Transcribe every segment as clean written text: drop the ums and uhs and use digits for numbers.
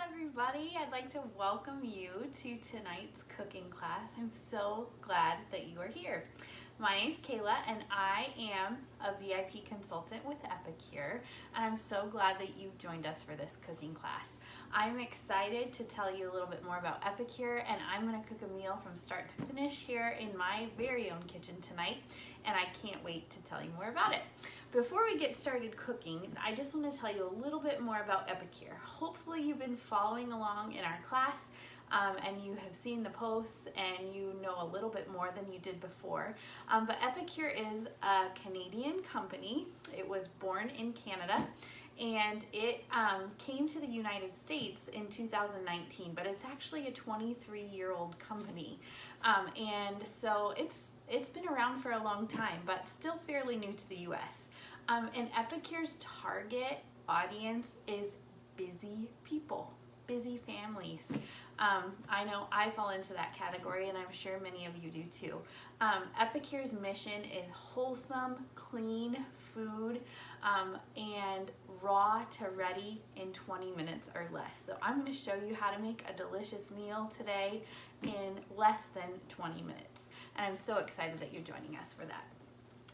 everybody. I'd like to welcome you to tonight's cooking class. I'm so glad that you are here. My name's Kayla and I am a VIP consultant with Epicure, and I'm so glad that you've joined us for this cooking class. I'm excited to tell you a little bit more about Epicure, and I'm going to cook a meal from start to finish here in my very own kitchen tonight, and I can't wait to tell you more about it. Before we get started cooking, I just want to tell you a little bit more about Epicure. Hopefully you've been following along in our class and you have seen the posts and you know a little bit more than you did before. But Epicure is a Canadian company. It was born in Canada and it came to the United States in 2019, but it's actually a 23-year-old company. And so it's been around for a long time, but still fairly new to the US. And Epicure's target audience is busy people, busy families. I know I fall into that category, and I'm sure many of you do too. Epicure's mission is wholesome, clean food and raw to ready in 20 minutes or less. So I'm going to show you how to make a delicious meal today in less than 20 minutes. And I'm so excited that you're joining us for that.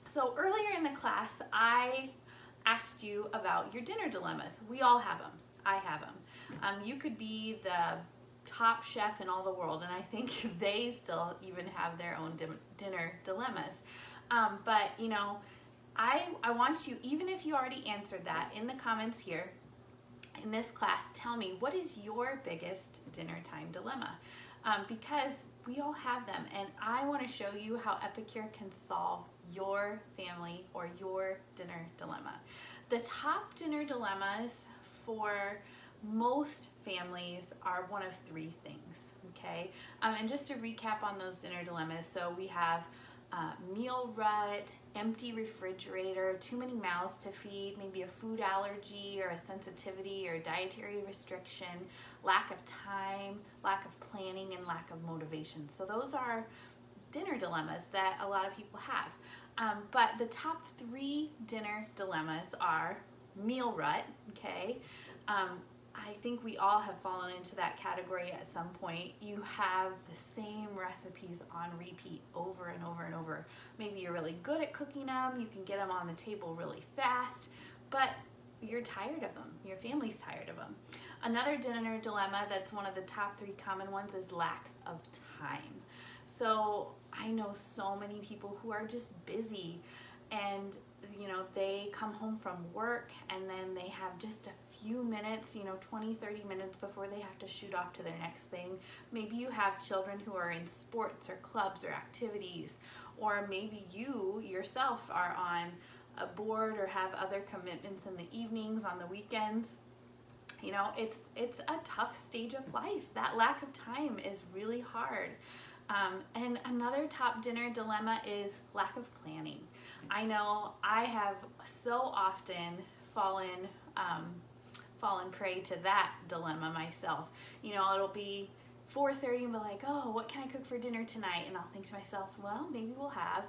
So earlier in the class, I asked you about your dinner dilemmas. We all have them. I have them. You could be the top chef in all the world, and I think they still even have their own dinner dilemmas. But you know, I want you, even if you already answered that in the comments here in this class, tell me, what is your biggest dinner time dilemma? Because we all have them, and I want to show you how Epicure can solve your family or your dinner dilemma. The top dinner dilemmas for most families are one of three things, okay? And just to recap on those dinner dilemmas, so we have meal rut, empty refrigerator, too many mouths to feed, maybe a food allergy or a sensitivity or dietary restriction, lack of time, lack of planning, and lack of motivation. So those are dinner dilemmas that a lot of people have. But the top three dinner dilemmas are meal rut, okay? I think we all have fallen into that category at some point. You have the same recipes on repeat over and over and over. Maybe you're really good at cooking them, you can get them on the table really fast, but you're tired of them. Your family's tired of them. Another dinner dilemma that's one of the top three common ones is lack of time. So I know so many people who are just busy, and you know, they come home from work and then they have just a few minutes, 20, 30 minutes before they have to shoot off to their next thing. Maybe you have children who are in sports or clubs or activities, or maybe you yourself are on a board or have other commitments in the evenings, on the weekends. You know, it's a tough stage of life. That lack of time is really hard. And another top dinner dilemma is lack of planning. I know I have so often fallen prey to that dilemma myself. You know, it'll be 4:30 and be like, oh, what can I cook for dinner tonight? And I'll think to myself, well, maybe we'll have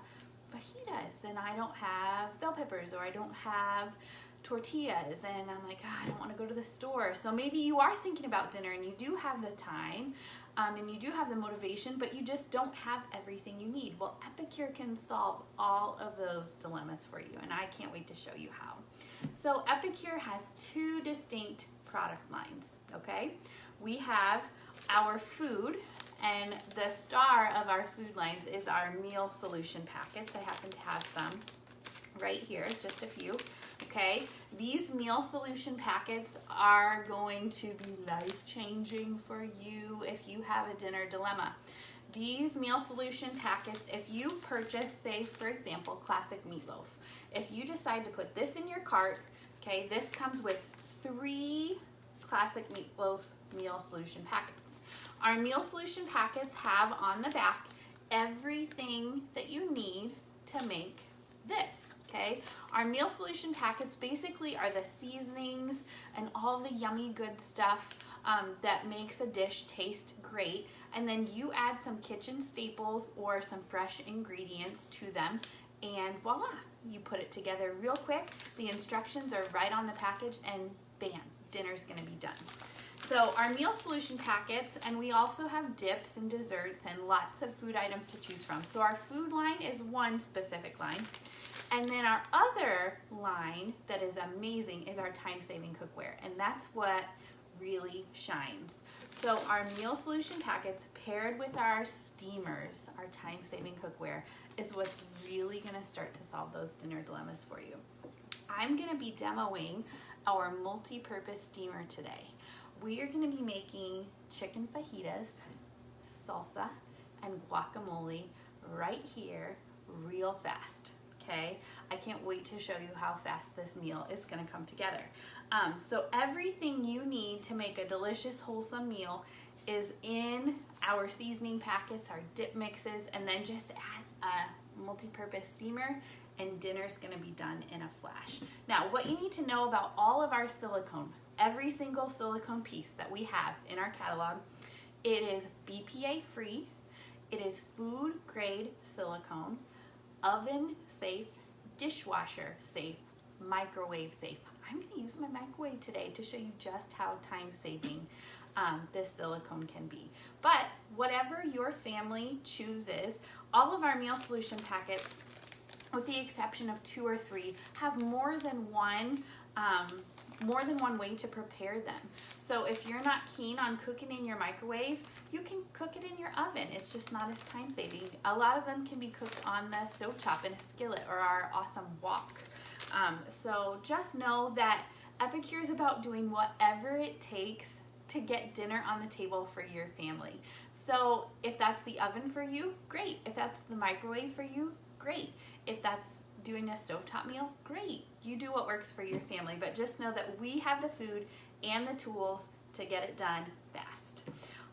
fajitas, and I don't have bell peppers, or I don't have tortillas, and I'm like, I don't want to go to the store. So maybe you are thinking about dinner and you do have the time and you do have the motivation, but you just don't have everything you need. Well, Epicure can solve all of those dilemmas for you, and I can't wait to show you how. So Epicure has two distinct product lines, okay? We have our food, and the star of our food lines is our meal solution packets. I happen to have some right here, just a few. Okay, these meal solution packets are going to be life-changing for you if you have a dinner dilemma. These meal solution packets, if you purchase, say for example, classic meatloaf, if you decide to put this in your cart, okay, this comes with 3 classic meatloaf meal solution packets. Our meal solution packets have on the back everything that you need to make this. Okay, our meal solution packets basically are the seasonings and all the yummy good stuff that makes a dish taste great, and then you add some kitchen staples or some fresh ingredients to them, and voila, you put it together real quick. The instructions are right on the package, and bam, dinner's gonna be done. So our meal solution packets, and we also have dips and desserts and lots of food items to choose from. So our food line is one specific line. And then our other line that is amazing is our time-saving cookware. And that's what really shines. So our meal solution packets paired with our steamers, our time-saving cookware, is what's really gonna start to solve those dinner dilemmas for you. I'm gonna be demoing our multi-purpose steamer today. We are gonna be making chicken fajitas, salsa, and guacamole right here real fast, okay? I can't wait to show you how fast this meal is gonna come together. So everything you need to make a delicious, wholesome meal is in our seasoning packets, our dip mixes, and then just add a multi-purpose steamer and dinner's gonna be done in a flash. Now, what you need to know about all of our silicone, every single silicone piece that we have in our catalog, it is BPA free, it is food grade silicone, oven safe, dishwasher safe, microwave safe. I'm gonna use my microwave today to show you just how time saving this silicone can be. But whatever your family chooses, all of our meal solution packets, with the exception of 2 or 3, have more than one way to prepare them. So if you're not keen on cooking in your microwave, you can cook it in your oven. It's just not as time saving. A lot of them can be cooked on the stovetop in a skillet or our awesome wok. So just know that Epicure is about doing whatever it takes to get dinner on the table for your family. So if that's the oven for you, great. If that's the microwave for you, great. If that's doing a stovetop meal, great. You do what works for your family, but just know that we have the food and the tools to get it done fast.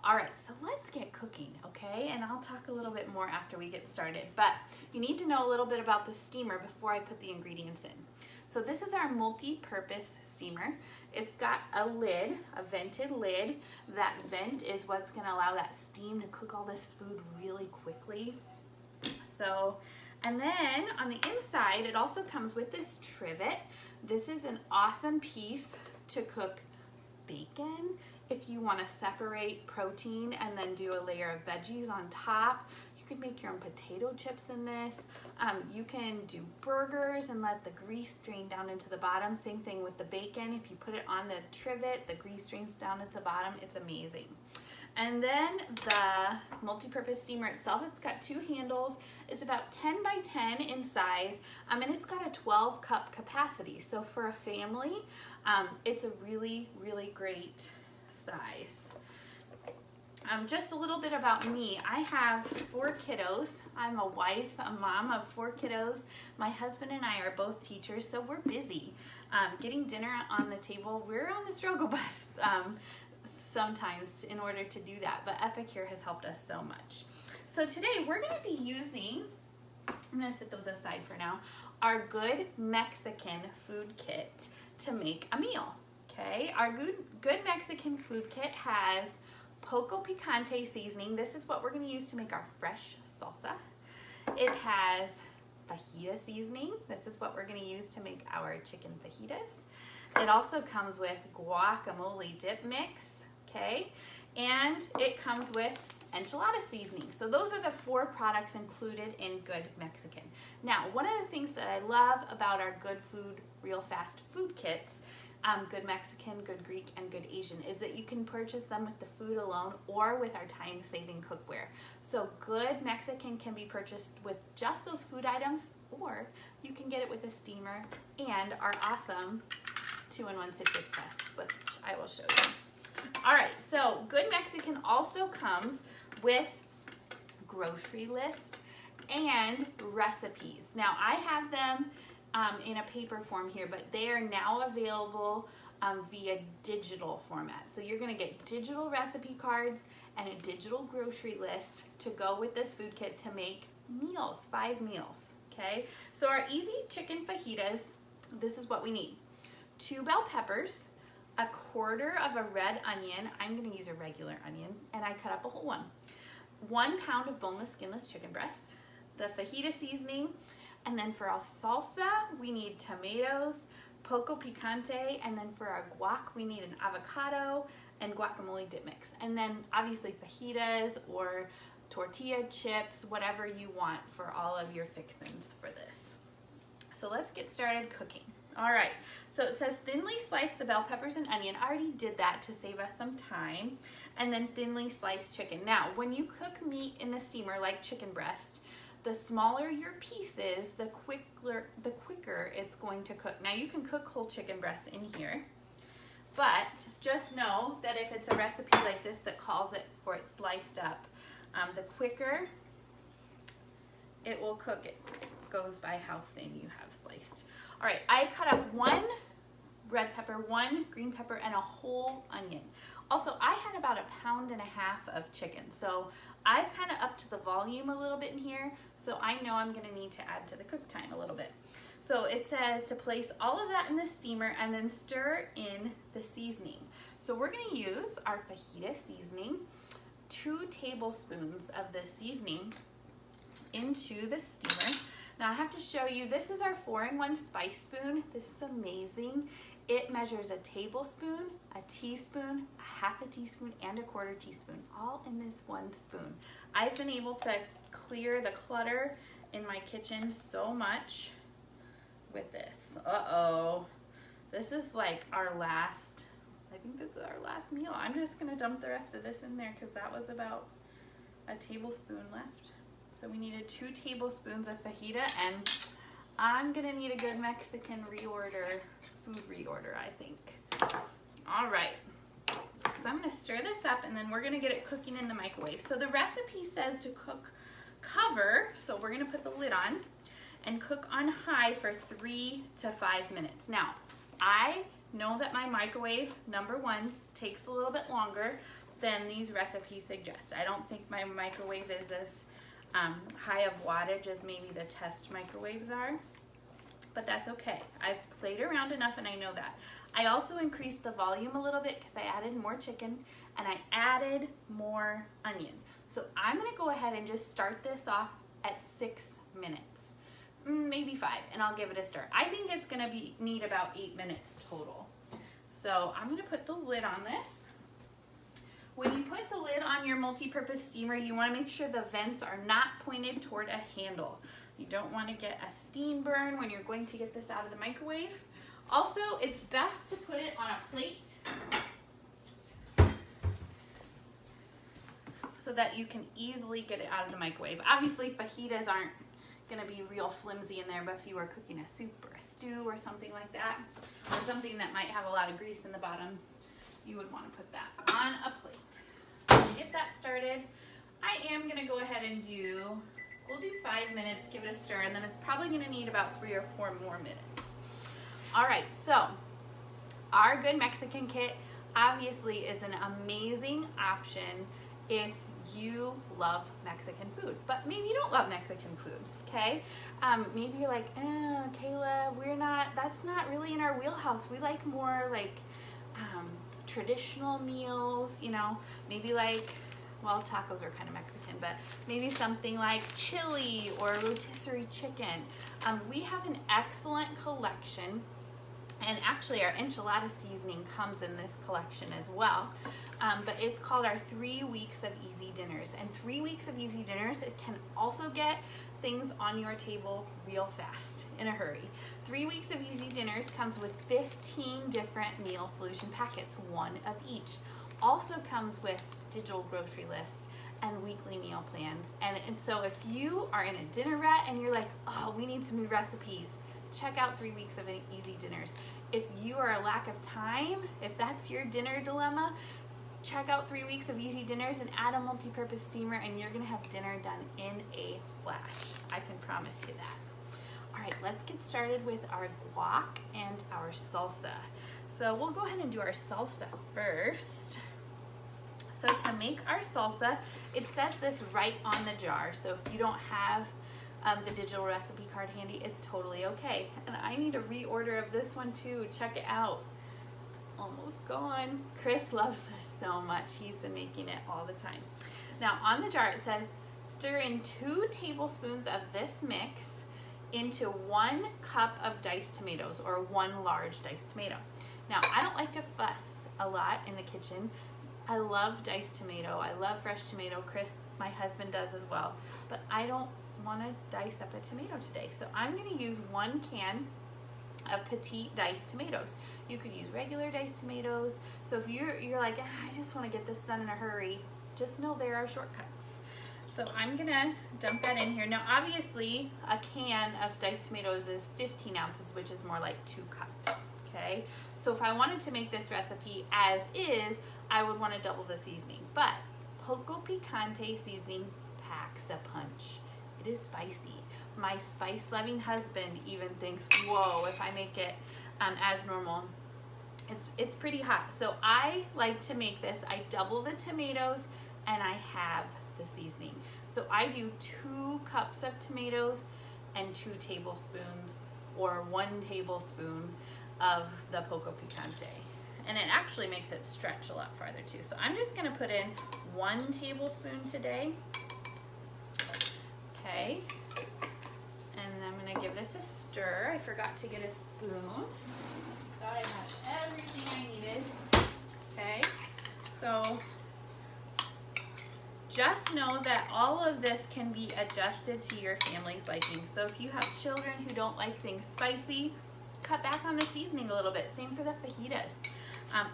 All right, so let's get cooking, okay? And I'll talk a little bit more after we get started, but you need to know a little bit about the steamer before I put the ingredients in. So this is our multi-purpose steamer. It's got a lid, a vented lid. That vent is what's gonna allow that steam to cook all this food really quickly. So, and then on the inside, it also comes with this trivet. This is an awesome piece to cook bacon. If you want to separate protein and then do a layer of veggies on top, you could make your own potato chips in this. You can do burgers and let the grease drain down into the bottom. Same thing with the bacon. If you put it on the trivet, the grease drains down at the bottom. It's amazing. And then the multi-purpose steamer itself, it's got 2 handles. It's about 10 by 10 in size, and it's got a 12 cup capacity. So for a family, it's a really, really great size. Just a little bit about me. I have 4 kiddos. I'm a wife, a mom of 4 kiddos. My husband and I are both teachers, so we're busy. Getting dinner on the table, we're on the struggle bus sometimes in order to do that, but Epicure has helped us so much. So today we're going to be using, I'm going to set those aside for now, our Good Mexican food kit to make a meal. Okay, our good Mexican food kit has Poco Picante seasoning. This is what we're going to use to make our fresh salsa. It has fajita seasoning. This is what we're going to use to make our chicken fajitas. It also comes with guacamole dip mix, okay? And it comes with enchilada seasoning. So those are the 4 products included in Good Mexican. Now, one of the things that I love about our Good Food Real Fast food kits, Good Mexican, Good Greek, and Good Asian, is that you can purchase them with the food alone or with our time-saving cookware. So Good Mexican can be purchased with just those food items, or you can get it with a steamer and our awesome 2-in-1 citrus press, which I will show you. All right, so Good Mexican also comes with grocery list and recipes. Now I have them in a paper form here, but they are now available via digital format. So you're gonna get digital recipe cards and a digital grocery list to go with this food kit to make meals, 5 meals, okay? So our easy chicken fajitas, this is what we need. 2 bell peppers, 1/4 of a red onion. I'm gonna use a regular onion, and I cut up a whole one. 1 pound of boneless, skinless chicken breast, the fajita seasoning, and then for our salsa, we need tomatoes, poco picante, and then for our guac, we need an avocado and guacamole dip mix. And then obviously fajitas or tortilla chips, whatever you want for all of your fixins for this. So let's get started cooking. All right, so it says thinly slice the bell peppers and onion. I already did that to save us some time. And then thinly sliced chicken. Now, when you cook meat in the steamer like chicken breast, the smaller your pieces, the quicker it's going to cook. Now, you can cook whole chicken breasts in here, but just know that if it's a recipe like this that calls it for it sliced up, the quicker it will cook. It goes by how thin you have sliced. All right, I cut up 1 red pepper, 1 green pepper, and a whole onion. Also, I had about 1.5 pounds of chicken, so I've kind of upped the volume a little bit in here, so I know I'm gonna need to add to the cook time a little bit. So it says to place all of that in the steamer and then stir in the seasoning. So we're gonna use our fajita seasoning, 2 tablespoons of the seasoning into the steamer. Now I have to show you, this is our 4-in-1 spice spoon. This is amazing. It measures a tablespoon, a teaspoon, a 1/2 teaspoon, and a 1/4 teaspoon, all in this one spoon. I've been able to clear the clutter in my kitchen so much with this. Uh-oh. This is like our last, I think this is our last meal. I'm just gonna dump the rest of this in there because that was about a tablespoon left. So we needed 2 tablespoons of fajita, and I'm gonna need a good Mexican food reorder, I think. All right, so I'm gonna stir this up and then we're gonna get it cooking in the microwave. So the recipe says to cover, so we're gonna put the lid on and cook on high for 3 to 5 minutes. Now, I know that my microwave, number 1, takes a little bit longer than these recipes suggest. I don't think my microwave is as high of wattage as maybe the test microwaves are, but that's okay. I've played around enough and I know that. I also increased the volume a little bit because I added more chicken and I added more onion. So I'm gonna go ahead and just start this off at 6 minutes, maybe 5, and I'll give it a stir. I think it's gonna need about 8 minutes total. So I'm gonna put the lid on this. When you put the lid on your multi-purpose steamer, you want to make sure the vents are not pointed toward a handle. You don't want to get a steam burn when you're going to get this out of the microwave. Also, it's best to put it on a plate so that you can easily get it out of the microwave. Obviously, fajitas aren't going to be real flimsy in there, but if you were cooking a soup or a stew or something like that, or something that might have a lot of grease in the bottom, you would want to put that on a plate. So to get that started, I am going to go ahead and we'll do 5 minutes, give it a stir, and then it's probably going to need about 3 or 4 more minutes. All right, so our Good Mexican Kit obviously is an amazing option if you love Mexican food, but maybe you don't love Mexican food, okay? Maybe you're like, Kayla, that's not really in our wheelhouse. We like more like traditional meals, you know, maybe like, well, tacos are kind of Mexican, but maybe something like chili or rotisserie chicken. We have an excellent collection, and actually our enchilada seasoning comes in this collection as well. But it's called our 3 weeks of easy dinners, and 3 weeks of easy dinners, it can also get things on your table real fast in a hurry. 3 weeks of easy dinners comes with 15 different meal solution packets, 1 of each. Also comes with digital grocery lists and weekly meal plans. And so if you are in a dinner rut and you're like, oh, we need some new recipes, check out 3 weeks of easy dinners. If you are a lack of time, if that's your dinner dilemma, check out 3 weeks of easy dinners and add a multi-purpose steamer, and you're gonna have dinner done in a flash. I can promise you that. All right, let's get started with our guac and our salsa. So we'll go ahead and do our salsa first. So to make our salsa, it says this right on the jar. So if you don't have the digital recipe card handy, it's totally okay. And I need a reorder of this one too. Check it out. It's almost gone. Chris loves this so much. He's been making it all the time. Now on the jar it says, stir in 2 tablespoons of this mix into 1 cup of diced tomatoes, or 1 large diced tomato. Now, I don't like to fuss a lot in the kitchen. I love diced tomato. I love fresh tomato. Chris, my husband, does as well. But I don't want to dice up a tomato today. So I'm going to use 1 can of petite diced tomatoes. You could use regular diced tomatoes. So if you're like, I just want to get this done in a hurry, just know there are shortcuts. So I'm gonna dump that in here. Now obviously a can of diced tomatoes is 15 ounces, which is more like 2 cups, okay? So if I wanted to make this recipe as is, I would want to double the seasoning. But Poco Picante seasoning packs a punch. It is spicy. My spice-loving husband even thinks, whoa, if I make it as normal, it's pretty hot. So I like to make this, I double the tomatoes and I have the seasoning. So I do 2 cups of tomatoes and 2 tablespoons or 1 tablespoon of the Poco Picante. And it actually makes it stretch a lot farther too. So I'm just gonna put in 1 tablespoon today. Okay. And I'm gonna give this a stir. I forgot to get a spoon. Thought I had everything I needed. Okay. So just know that all of this can be adjusted to your family's liking. So if you have children who don't like things spicy, cut back on the seasoning a little bit. Same for the fajitas.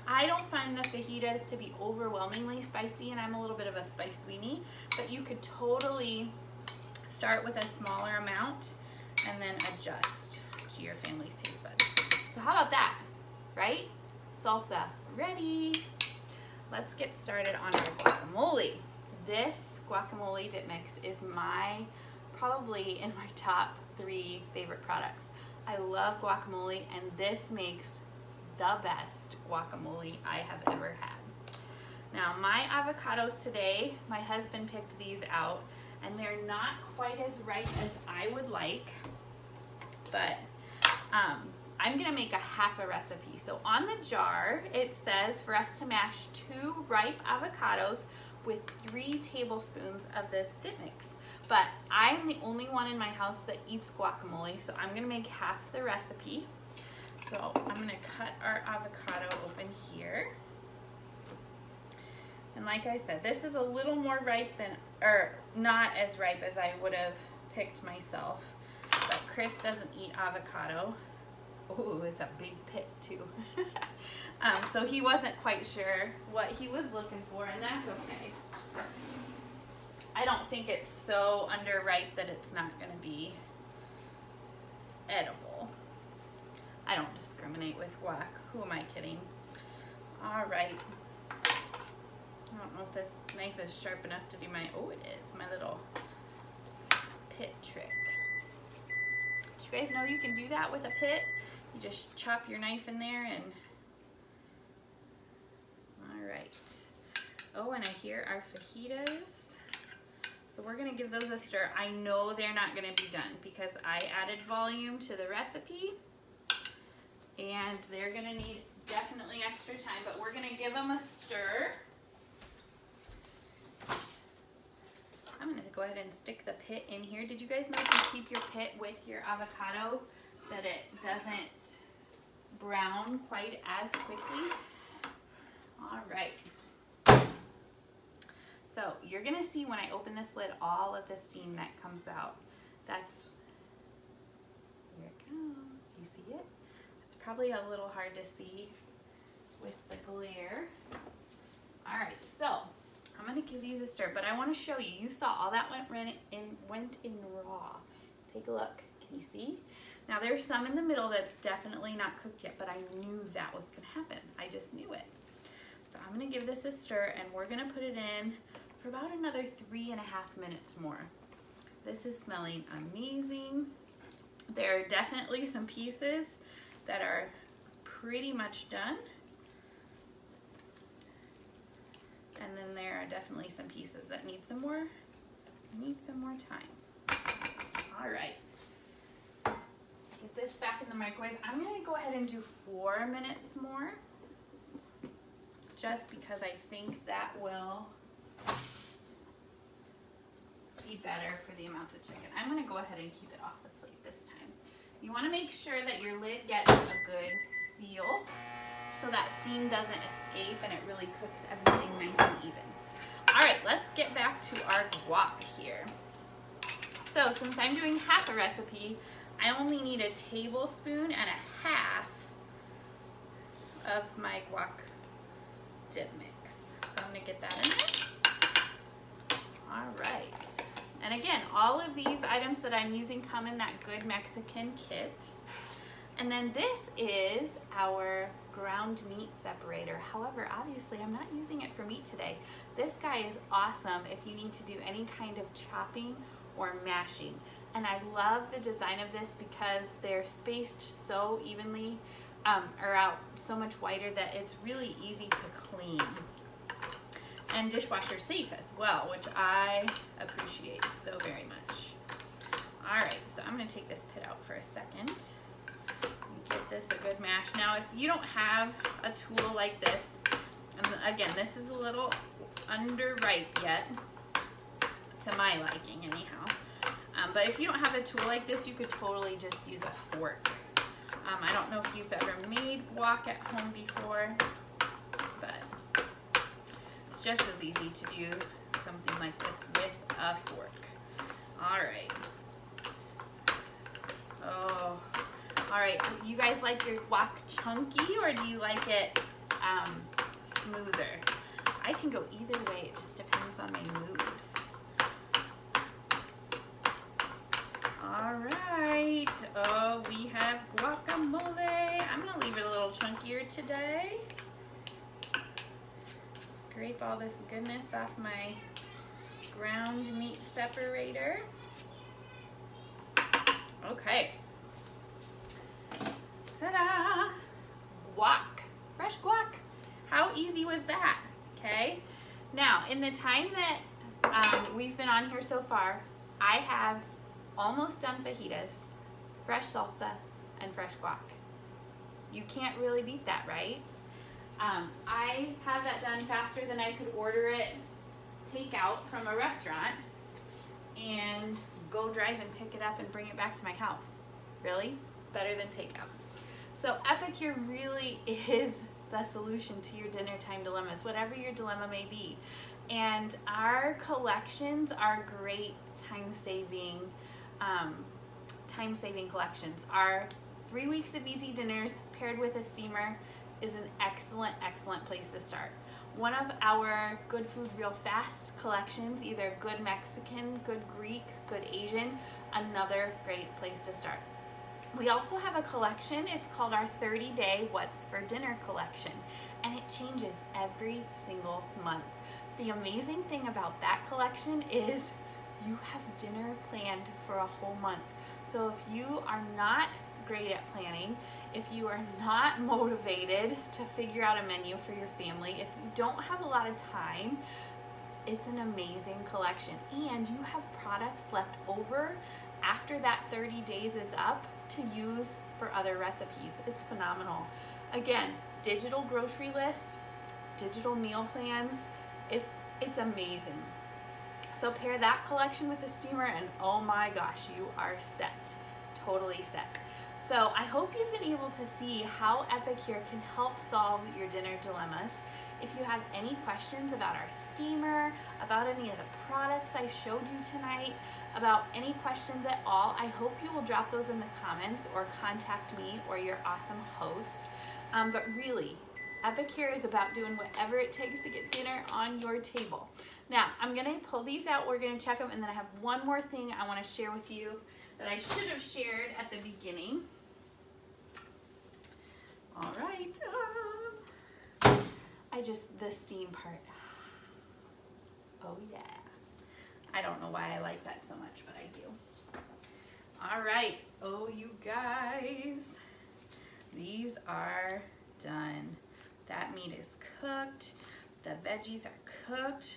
I don't find the fajitas to be overwhelmingly spicy, and I'm a little bit of a spice weenie, but you could totally start with a smaller amount and then adjust to your family's taste buds. So how about that, right? Salsa ready. Let's get started on our guacamole. This guacamole dip mix is probably in my top 3 favorite products. I love guacamole, and this makes the best guacamole I have ever had. Now my avocados today, my husband picked these out, and they're not quite as ripe as I would like, but I'm gonna make a half a recipe. So on the jar, it says for us to mash 2 ripe avocados with 3 tablespoons of this dip mix. But I'm the only one in my house that eats guacamole, so I'm gonna make half the recipe. So I'm gonna cut our avocado open here. And like I said, this is a little more ripe than, or not as ripe as I would have picked myself. But Chris doesn't eat avocado. Oh, it's a big pit too. So he wasn't quite sure what he was looking for, and that's okay. I don't think it's so underripe that it's not going to be edible. I don't discriminate with guac. Who am I kidding? All right. I don't know if this knife is sharp enough to do oh, it is, my little pit trick. Did you guys know you can do that with a pit? You just chop your knife in there and, all right. Oh, and I hear our fajitas. So we're gonna give those a stir. I know they're not gonna be done because I added volume to the recipe, and they're gonna need definitely extra time, but we're gonna give them a stir. I'm gonna go ahead and stick the pit in here. Did you guys know if you keep your pit with your avocado that it doesn't brown quite as quickly? All right. So you're gonna see when I open this lid all of the steam that comes out. Here it comes. Do you see it? It's probably a little hard to see with the glare. All right, so I'm gonna give these a stir, but I wanna show you. You saw all that went in raw. Take a look, can you see? Now there's some in the middle that's definitely not cooked yet, but I knew that was gonna happen. I just knew it. So I'm gonna give this a stir, and we're gonna put it in for about another 3.5 minutes more. This is smelling amazing. There are definitely some pieces that are pretty much done. And then there are definitely some pieces that need some more time. All right. Get this back in the microwave. I'm gonna go ahead and do 4 minutes more, just because I think that will be better for the amount of chicken. I'm gonna go ahead and keep it off the plate this time. You wanna make sure that your lid gets a good seal so that steam doesn't escape and it really cooks everything nice and even. All right, let's get back to our guac here. So since I'm doing half a recipe, I only need a tablespoon and a half of my guac dip mix. So I'm gonna get that in there. All right. And again, all of these items that I'm using come in that Good Mexican kit. And then this is our ground meat separator. However, obviously I'm not using it for meat today. This guy is awesome if you need to do any kind of chopping or mashing. And I love the design of this because they're spaced so evenly, or out so much wider that it's really easy to clean. And dishwasher safe as well, which I appreciate so very much. All right, so I'm gonna take this pit out for a second. Give this a good mash. Now, if you don't have a tool like this, and again, this is a little underripe yet, to my liking anyhow. But if you don't have a tool like this, you could totally just use a fork. I don't know if you've ever made guac at home before, but it's just as easy to do something like this with a fork. All right. Oh, all right. You guys like your guac chunky, or do you like it smoother? I can go either way. It just depends on my mood. All right. Oh, we have guacamole. I'm gonna leave it a little chunkier today. Scrape all this goodness off my ground meat separator. Okay. Ta-da! Guac. Fresh guac. How easy was that? Okay. Now, in the time that we've been on here so far, I have almost done fajitas, fresh salsa, and fresh guac. You can't really beat that, right? I have that done faster than I could order it takeout from a restaurant and go drive and pick it up and bring it back to my house. Really? Better than takeout. So Epicure really is the solution to your dinner time dilemmas, whatever your dilemma may be. And our collections are great time-saving collections. Our 3 weeks of easy dinners paired with a steamer is an excellent place to start. One of our Good Food Real Fast collections, either Good Mexican, Good Greek, Good Asian, another great place to start. We also have a collection, it's called our 30-day What's for Dinner collection, and it changes every single month. The amazing thing about that collection is you have dinner planned for a whole month. So if you are not great at planning, if you are not motivated to figure out a menu for your family, if you don't have a lot of time, it's an amazing collection. And you have products left over after that 30 days is up to use for other recipes. It's phenomenal. Again, digital grocery lists, digital meal plans, it's amazing. So pair that collection with a steamer and oh my gosh, you are set, totally set. So I hope you've been able to see how Epicure can help solve your dinner dilemmas. If you have any questions about our steamer, about any of the products I showed you tonight, about any questions at all, I hope you will drop those in the comments or contact me or your awesome host. But really, Epicure is about doing whatever it takes to get dinner on your table. Now, I'm gonna pull these out, we're gonna check them, and then I have one more thing I wanna share with you that I should have shared at the beginning. All right, the steam part. Oh yeah. I don't know why I like that so much, but I do. All right, oh you guys, these are done. That meat is cooked, the veggies are cooked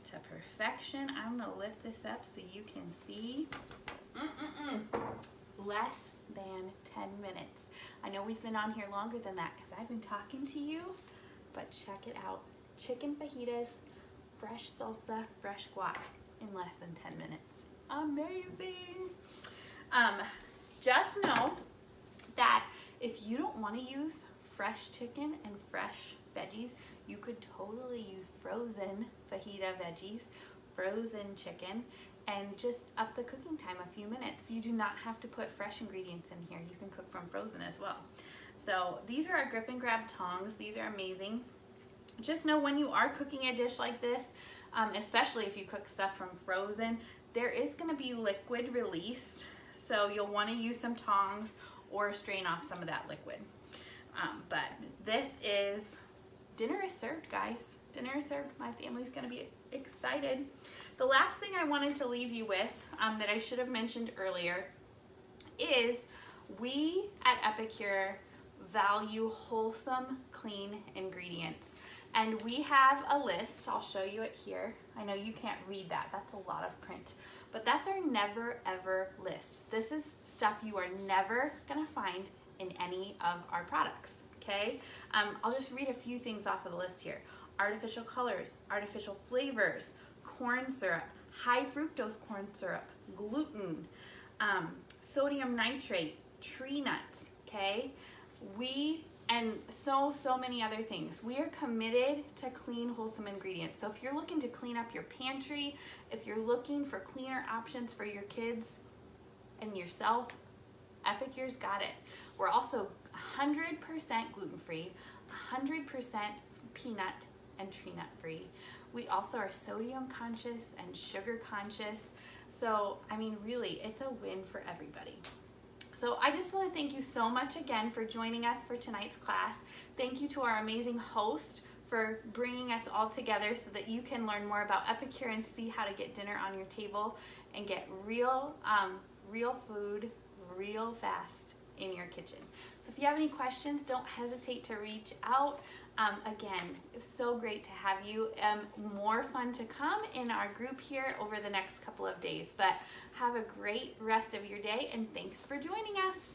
to perfection. I'm gonna lift this up so you can see. Less than 10 minutes. I know we've been on here longer than that because I've been talking to you, but check it out. Chicken fajitas, fresh salsa, fresh guac in less than 10 minutes. Amazing. Just know that if you don't want to use fresh chicken and fresh veggies, you could totally use frozen fajita veggies, frozen chicken, and just up the cooking time a few minutes. You do not have to put fresh ingredients in here. You can cook from frozen as well. So these are our grip and grab tongs. These are amazing. Just know when you are cooking a dish like this, especially if you cook stuff from frozen, there is going to be liquid released. So you'll want to use some tongs or strain off some of that liquid. But this is, dinner is served, guys. Dinner is served. My family's going to be excited. The last thing I wanted to leave you with that I should have mentioned earlier is we at Epicure value wholesome, clean ingredients. And we have a list. I'll show you it here. I know you can't read that. That's a lot of print. But that's our never ever list. This is stuff you are never going to find in any of our products, okay? I'll just read a few things off of the list here. Artificial colors, artificial flavors, corn syrup, high fructose corn syrup, gluten, sodium nitrate, tree nuts, okay? And so many other things. We are committed to clean, wholesome ingredients. So if you're looking to clean up your pantry, if you're looking for cleaner options for your kids and yourself, Epicure's got it. We're also 100% gluten-free, 100% peanut and tree nut free. We also are sodium conscious and sugar conscious. So, I mean, really, it's a win for everybody. So I just want to thank you so much again for joining us for tonight's class. Thank you to our amazing host for bringing us all together so that you can learn more about Epicure and see how to get dinner on your table and get real food real fast in your kitchen. So if you have any questions, don't hesitate to reach out. Again, it's so great to have you. More fun to come in our group here over the next couple of days. But have a great rest of your day, and thanks for joining us.